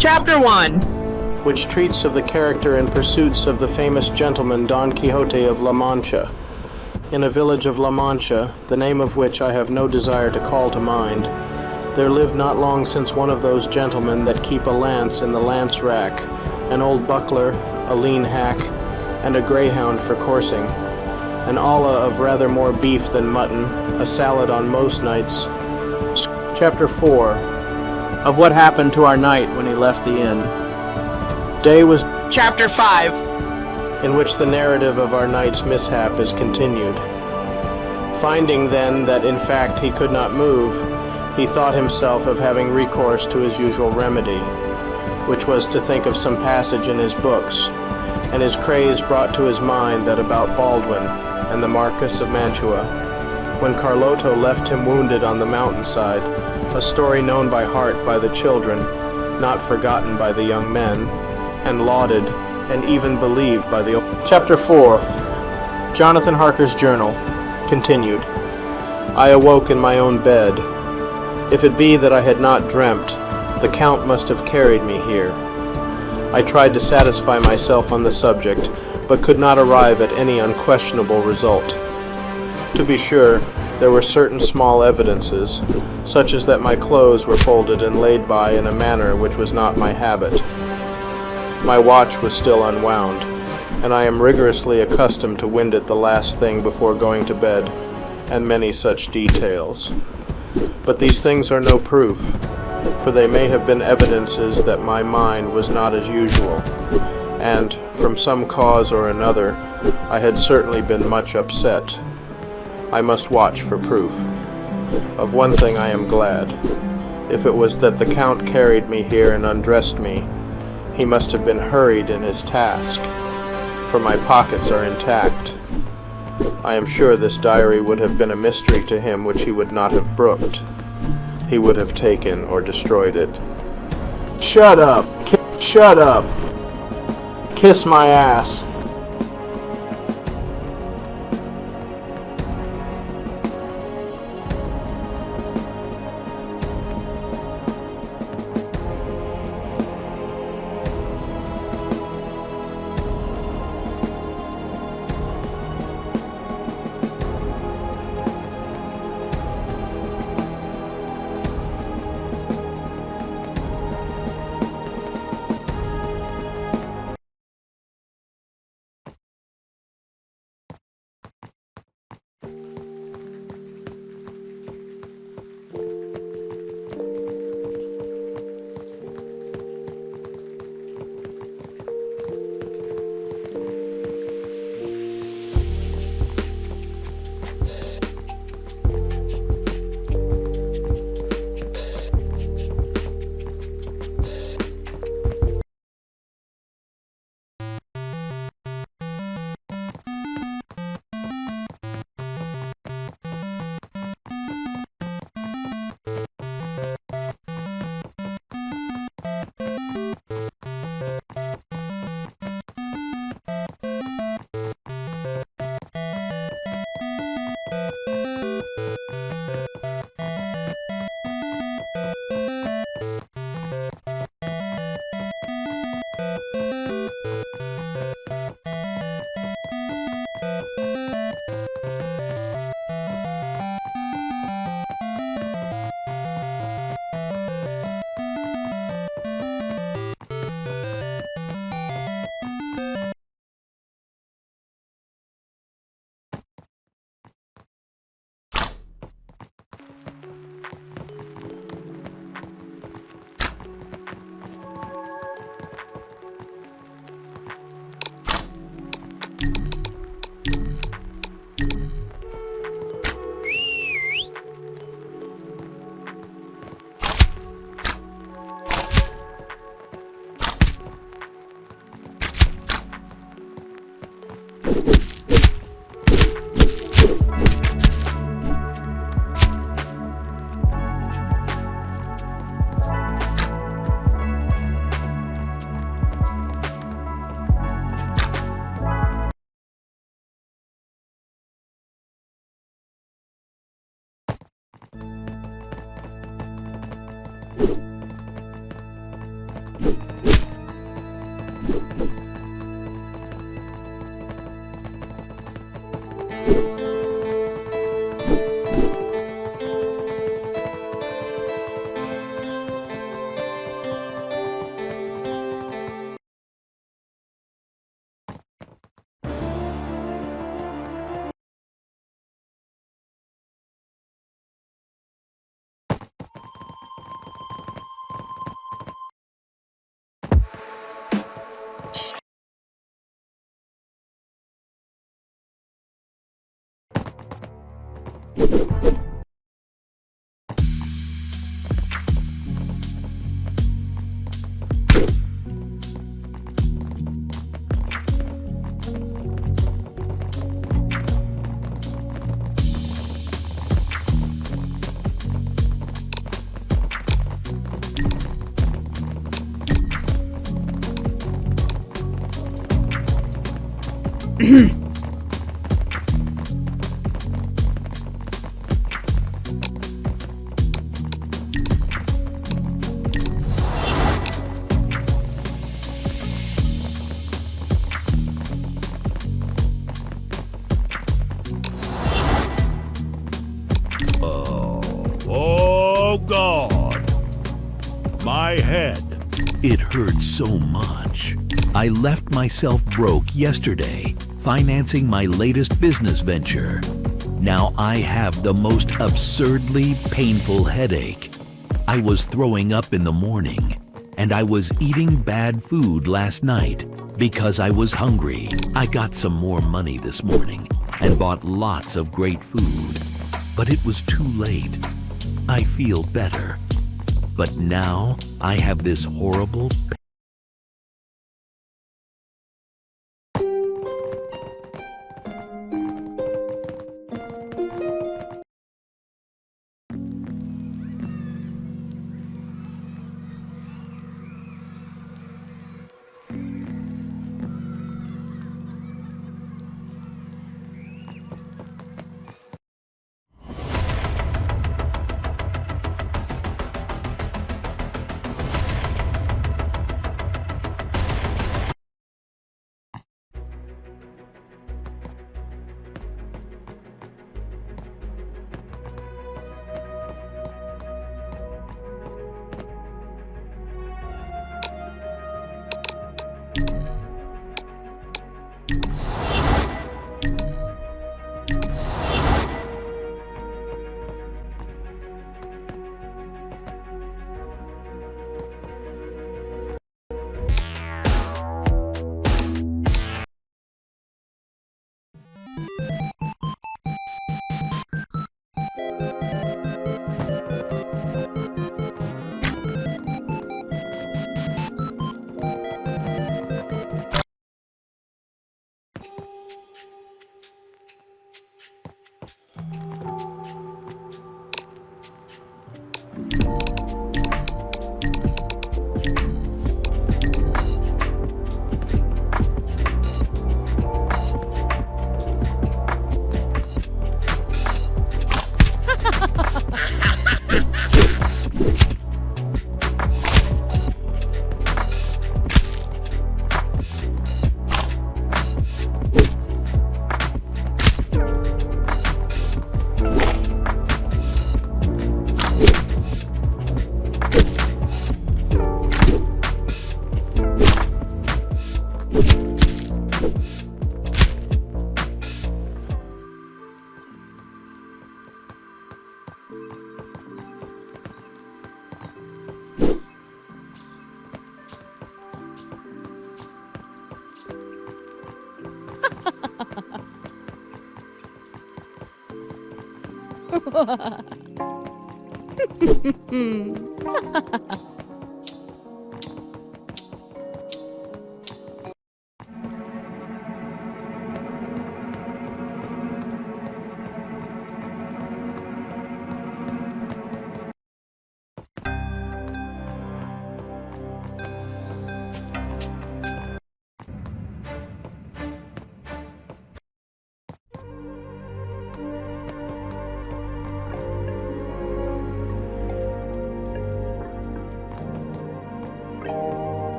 Chapter 1, which treats of the character and pursuits of the famous gentleman Don Quixote of La Mancha. In a village of La Mancha, the name of which I have no desire to call to mind, there lived not long since one of those gentlemen that keep a lance in the lance rack, an old buckler, a lean hack, and a greyhound for coursing, an olla of rather more beef than mutton, a salad on most nights. Chapter 4, of what happened to our knight when he left the inn. Day was Chapter 5, in which the narrative of our knight's mishap is continued. Finding then that in fact he could not move, he thought himself of having recourse to his usual remedy, which was to think of some passage in his books, and his craze brought to his mind that about Baldwin and the Marquis of Mantua, when Carloto left him wounded on the mountainside, a story known by heart by the children, not forgotten by the young men, and lauded and even believed by the old. Chapter 4, Jonathan Harker's Journal, continued. I awoke in my own bed. If it be that I had not dreamt, the Count must have carried me here. I tried to satisfy myself on the subject, but could not arrive at any unquestionable result. To be sure, there were certain small evidences, such as that my clothes were folded and laid by in a manner which was not my habit. My watch was still unwound, and I am rigorously accustomed to wind it the last thing before going to bed, and many such details. But these things are no proof, for they may have been evidences that my mind was not as usual, and, from some cause or another, I had certainly been much upset. I must watch for proof. Of one thing I am glad. If it was that the Count carried me here and undressed me, he must have been hurried in his task, for my pockets are intact. I am sure this diary would have been a mystery to him which he would not have brooked. He would have taken or destroyed it. Shut up! Shut up! Kiss my ass! Oh, God! My head. It hurts so much. I left myself broke yesterday, financing my latest business venture. Now I have the most absurdly painful headache. I was throwing up in the morning, and I was eating bad food last night because I was hungry. I got some more money this morning and bought lots of great food, but it was too late. I feel better. But now I have this horrible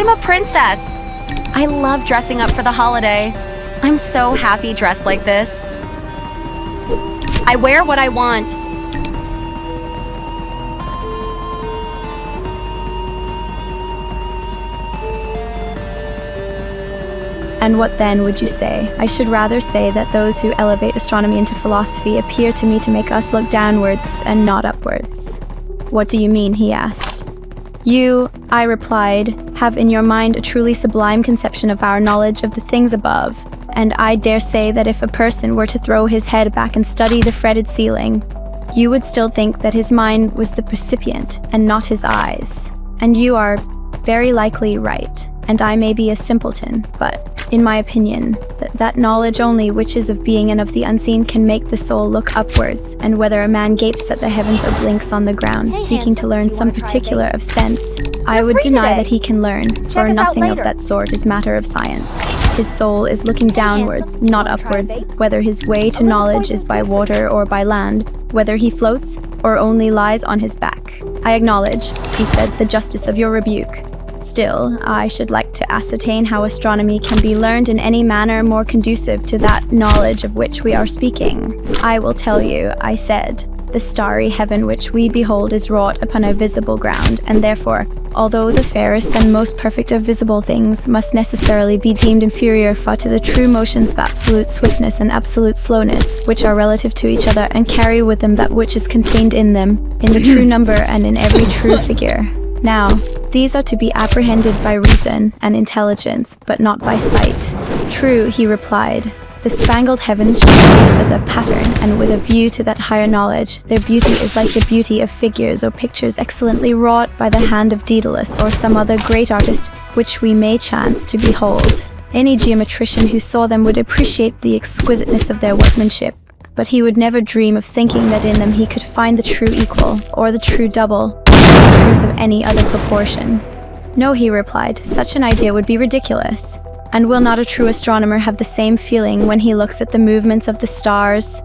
I'm a princess! I love dressing up for the holiday. I'm so happy dressed like this. I wear what I want. And what then would you say? I should rather say that those who elevate astronomy into philosophy appear to me to make us look downwards and not upwards. What do you mean? He asked. You, I replied, have in your mind a truly sublime conception of our knowledge of the things above, and I dare say that if a person were to throw his head back and study the fretted ceiling, you would still think that his mind was the percipient and not his eyes. And you are very likely right, and I may be a simpleton, but in my opinion, that knowledge only which is of being and of the unseen can make the soul look upwards, and whether a man gapes at the heavens or blinks on the ground, seeking to learn some particular of sense, I would deny that he can learn, for nothing of that sort is matter of science. His soul is looking downwards, not upwards, whether his way to knowledge is by water or by land, whether he floats or only lies on his back. I acknowledge, he said, the justice of your rebuke. Still, I should like to ascertain how astronomy can be learned in any manner more conducive to that knowledge of which we are speaking. I will tell you, I said, the starry heaven which we behold is wrought upon a visible ground, and therefore, although the fairest and most perfect of visible things must necessarily be deemed inferior far to the true motions of absolute swiftness and absolute slowness, which are relative to each other and carry with them that which is contained in them, in the true number and in every true figure. Now, these are to be apprehended by reason and intelligence, but not by sight. True, he replied. The spangled heavens should be used as a pattern, and with a view to that higher knowledge, their beauty is like the beauty of figures or pictures excellently wrought by the hand of Daedalus or some other great artist, which we may chance to behold. Any geometrician who saw them would appreciate the exquisiteness of their workmanship, but he would never dream of thinking that in them he could find the true equal, or the true double, or the truth of any other proportion. No, he replied, such an idea would be ridiculous. And will not a true astronomer have the same feeling when he looks at the movements of the stars?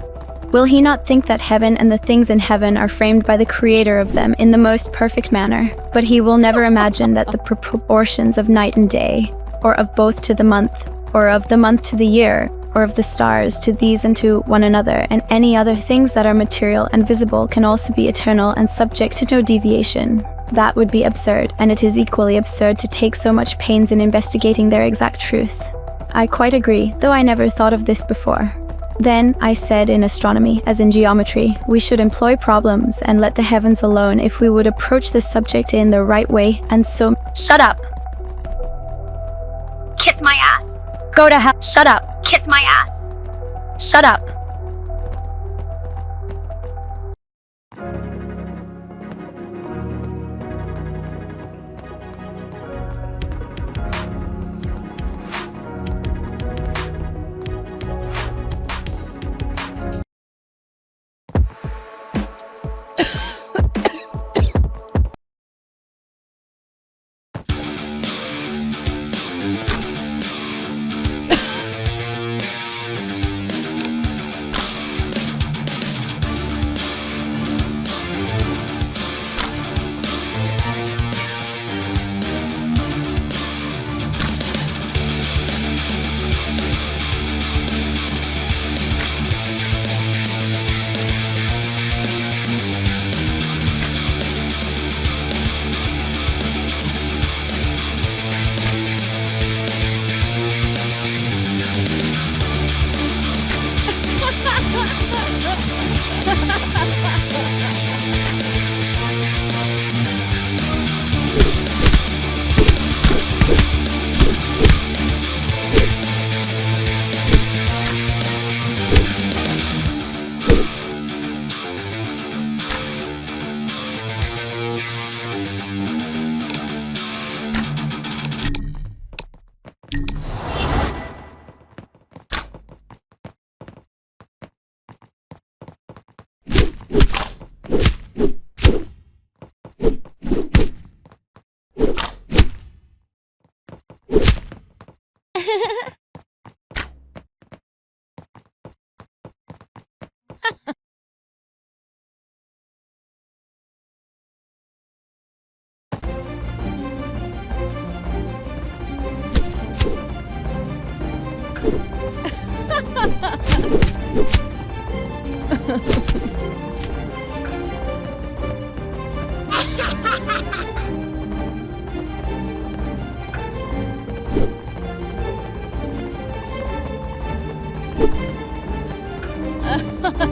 Will he not think that heaven and the things in heaven are framed by the creator of them in the most perfect manner? But he will never imagine that the proportions of night and day, or of both to the month, or of the month to the year, or of the stars to these and to one another, and any other things that are material and visible can also be eternal and subject to no deviation. That would be absurd, and it is equally absurd to take so much pains in investigating their exact truth. I quite agree, though I never thought of this before. Then, I said, in astronomy, as in geometry, we should employ problems and let the heavens alone if we would approach this subject in the right way, and so— Shut up! Kiss my ass! Go to hell! Shut up! Kiss my ass! Shut up!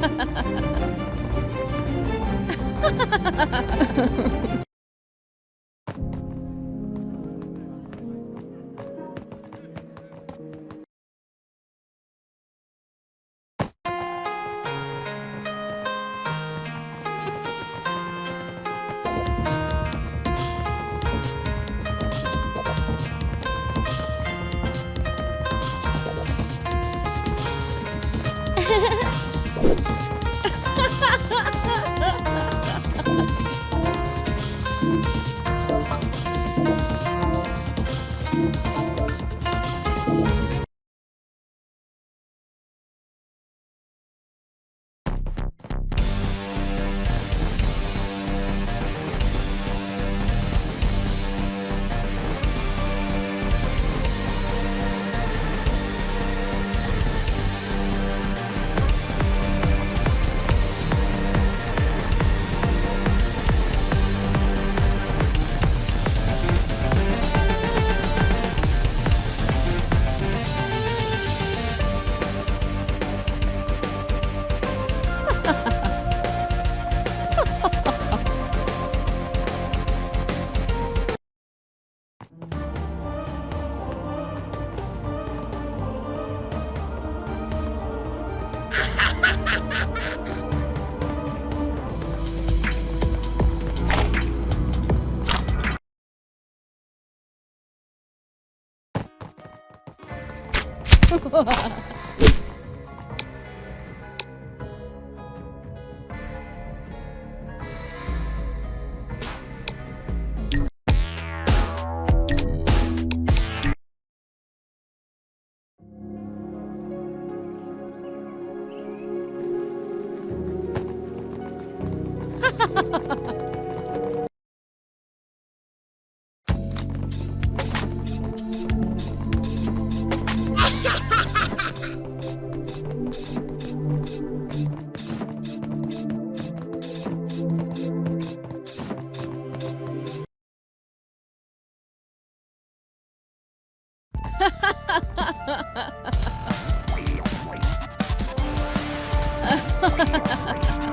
Ha ha ha ha!